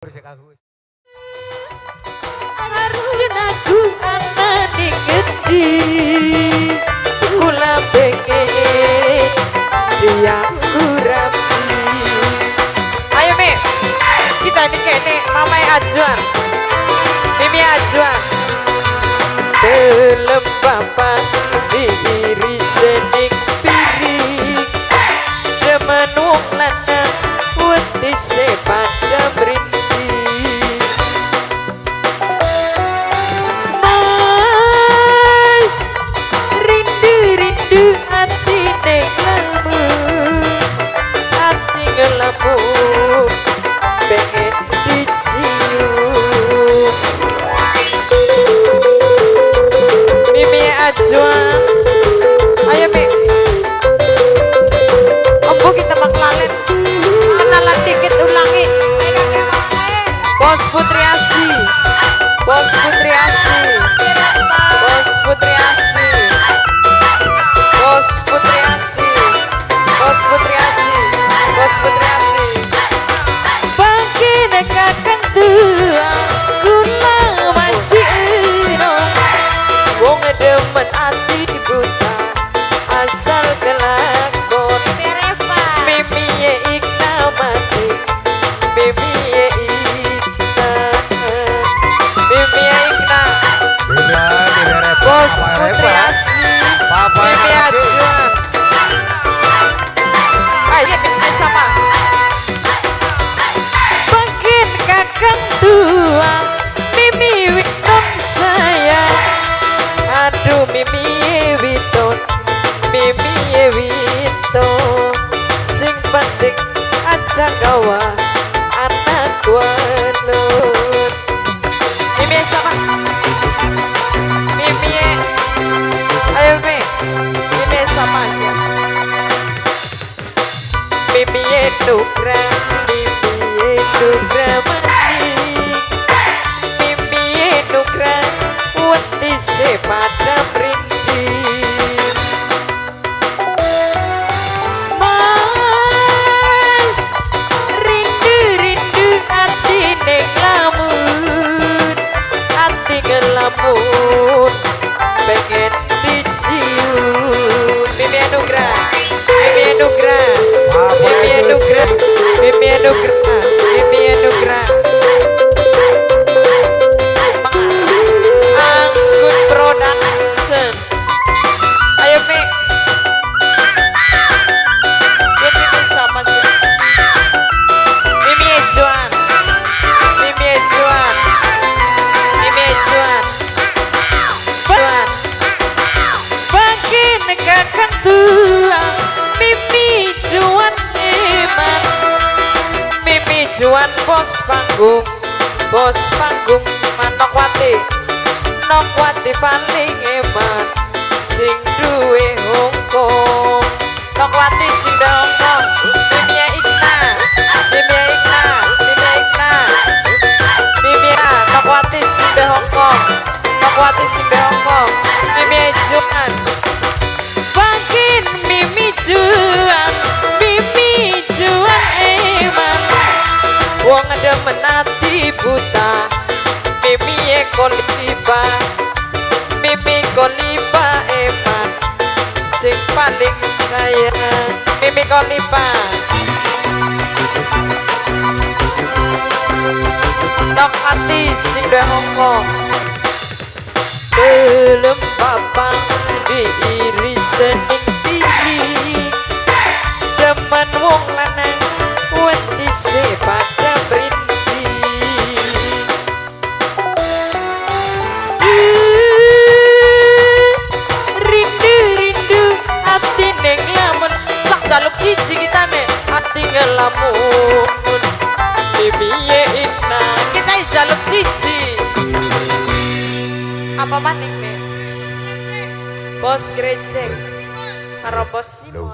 Arjunaku anane gede kula beke dia rapi. Ayo Mi, kita ini kene Mamai Ajuan, Mimi Ajuan. Belum bapak diiri sening piring demen wong lanang wedi sepada mrindi. Mas rindu hati ngelamun, hati ngelamun pengen dicium. Mimi Ajuan, ayo Mi, ombo kita maklalen kenalan dikit ulangi. Bos Putri Asi, Bos Putri Asi, Bos Putri Asi, Bos Putri Asi, Bos Putri Asi, Bos Putri Asi. Bagi kakang tua guna masih enom, wong demen ati buta asal kelakon. Mimi ye ikna mati, Mimi ye ikna, Mimi ye ikna. Bos Putri Asi, Mimi Ajuan. Ayo kita sama. Bagian kakang tua, Mimi Witon sayang. Aduh Mimi ye Witon, Mimi ye Witon. Sing penting aja gawa anak wanut. Mimi sama. Mimi ye. Ayo Mi, Mimi sama aja. Mimi ye Nugra, Mimi ye Nugra maning, Mimi ye Nugra wedi sepada mrindi. Mas rindu hati ngelamun, hati ngelamun pengen dicium. Mimi Anugra, Mimi Anugra, Mimi Anugra, Mimi Anugra, Mimi Anugra. Anggun Production. Ayo Mi, Mimi sama sih. Mimi Ajuan, Mimi Ajuan, Mimi Ajuan, Ajuan. Bagi kakang tua, Mimi Juan eman, Mimi Juan bos panggung, bos panggung Manokwati, Nokwati paling eman, sing duwe Hongkong, Nokwati sing duwe Hongkong. Mimi ya Ikna, Mimi ya Ikna, Mimi ya Ikna, Mimi ya Nokwati sing duwe Hongkong, Nokwati sing duwe Hongkong. Mimi Juan, bagian Mimi Juan, Mimi Juan eman, wong demen ati buta. Mimi ye Koliba, Mimi Koliba eman, sing paling sayang. Mimi Koliba. Nok ati sing duwe Hongkong. Belum bapak diiri sening piring demen wong lanang wedi sepada mrindi. Rindu hati ngelamun, sak jaluk siji kita nih hati ngelamun. Mimi ye Ikna, kita jaluk siji. Apa maning Mi? Bos Grecek karo Bos Simon.